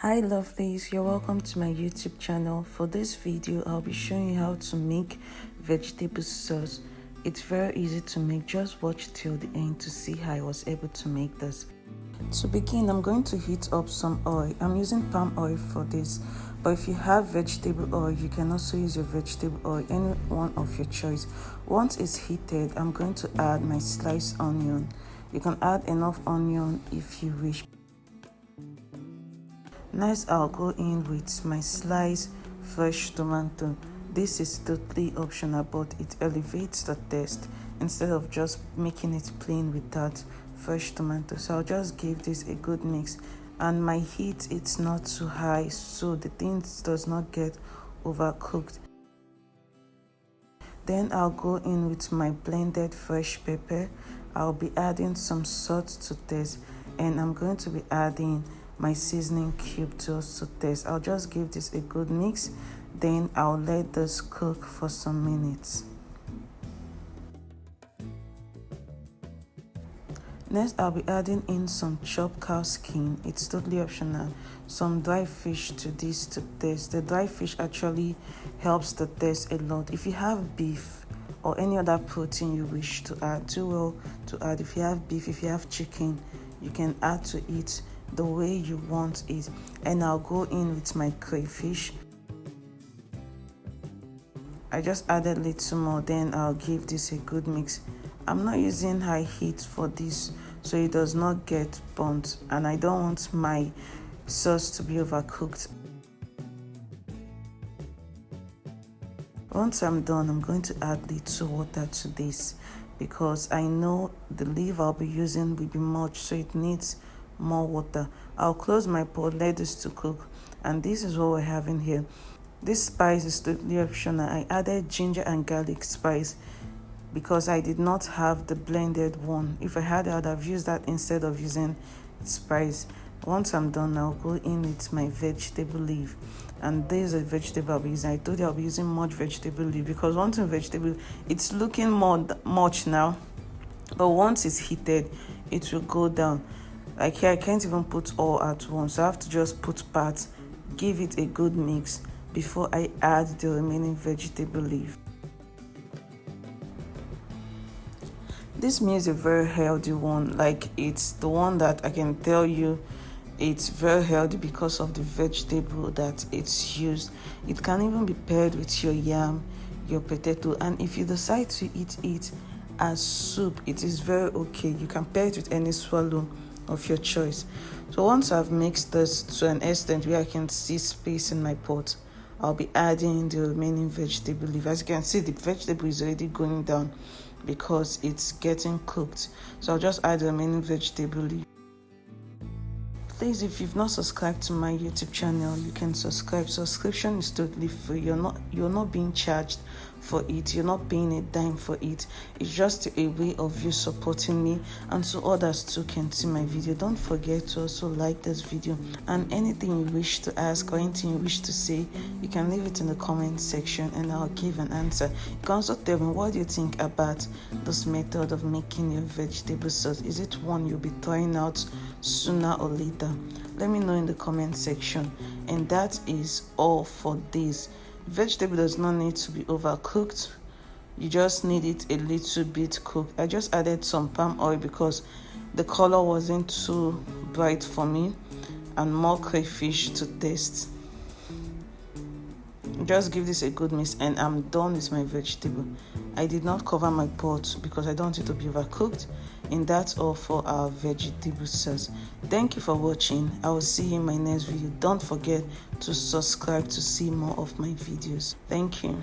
Hi lovelies, you're welcome to my YouTube channel. For this video, I'll be showing you how to make vegetable sauce. It's very easy to make, just watch till the end to see how I was able to make this. To begin, I'm going to heat up some oil. I'm using palm oil for this, but if you have vegetable oil, you can also use your vegetable oil, any one of your choice. Once it's heated, I'm going to add my sliced onion. You can add enough onion if you wish. Next, I'll go in with my sliced fresh tomato. This is totally optional, but it elevates the taste instead of just making it plain without fresh tomato. So I'll just give this a good mix, and my heat, it's not too high so the thing does not get overcooked. Then I'll go in with my blended fresh pepper. I'll be adding some salt to taste, and I'm going to be adding my seasoning cube to also taste. I'll just give this a good mix, then I'll let this cook for some minutes. Next, I'll be adding in some chopped cow skin. It's totally optional. Some dry fish to this to taste. The dry fish actually helps the taste a lot. If you have beef or any other protein you wish to add, do well to add. If you have beef, if you have chicken, you can add to it the way you want it. And I'll go in with my crayfish. I just added a little more, then I'll give this a good mix. I'm not using high heat for this so it does not get burnt, and I don't want my sauce to be overcooked. Once I'm done, I'm going to add little water to this because I know the leaf I'll be using will be much, so it needs more water. I'll close my pot, let this to cook, and this is what we're having here. This spice is totally optional. I added ginger and garlic spice because I did not have the blended one. If I had, I would have used that instead of using spice. Once I'm done, I'll go in with my vegetable leaf, and this is a vegetable I'll be using. I told you I'll be using much vegetable leaf because once in vegetable, it's looking much now, but once it's heated, it will go down. Like here, I can't even put all at once. I have to just put parts, give it a good mix before I add the remaining vegetable leaf. This meal is a very healthy one. Like, it's the one that I can tell you it's very healthy because of the vegetable that it's used. It can even be paired with your yam, your potato, and if you decide to eat it as soup, it is very okay. You can pair it with any swallow of your choice. So once I've mixed this to an extent where I can see space in my pot, I'll be adding the remaining vegetable leaf. As you can see, the vegetable is already going down because it's getting cooked. So I'll just add the remaining vegetable leaf. Please, if you've not subscribed to my YouTube channel, you can subscribe. Subscription is totally free. You're not being charged for it. You're not paying a dime for it. It's just a way of you supporting me, and so others too can see my video. Don't forget to also like this video, and anything you wish to ask or anything you wish to say, you can leave it in the comment section and I'll give an answer. You can also tell me what do you think about this method of making your vegetable sauce. Is it one you'll be trying out sooner or later? Let me know in the comment section. And that is all for this. Vegetable does not need to be overcooked. You just need it a little bit cooked. I just added some palm oil because the color wasn't too bright for me, and more crayfish to taste. Just give this a good mix, and I'm done with my vegetable. I did not cover my pot because I don't want it to be overcooked. And that's all for our vegetable sauce. Thank you for watching. I will see you in my next video. Don't forget to subscribe to see more of my videos. Thank you.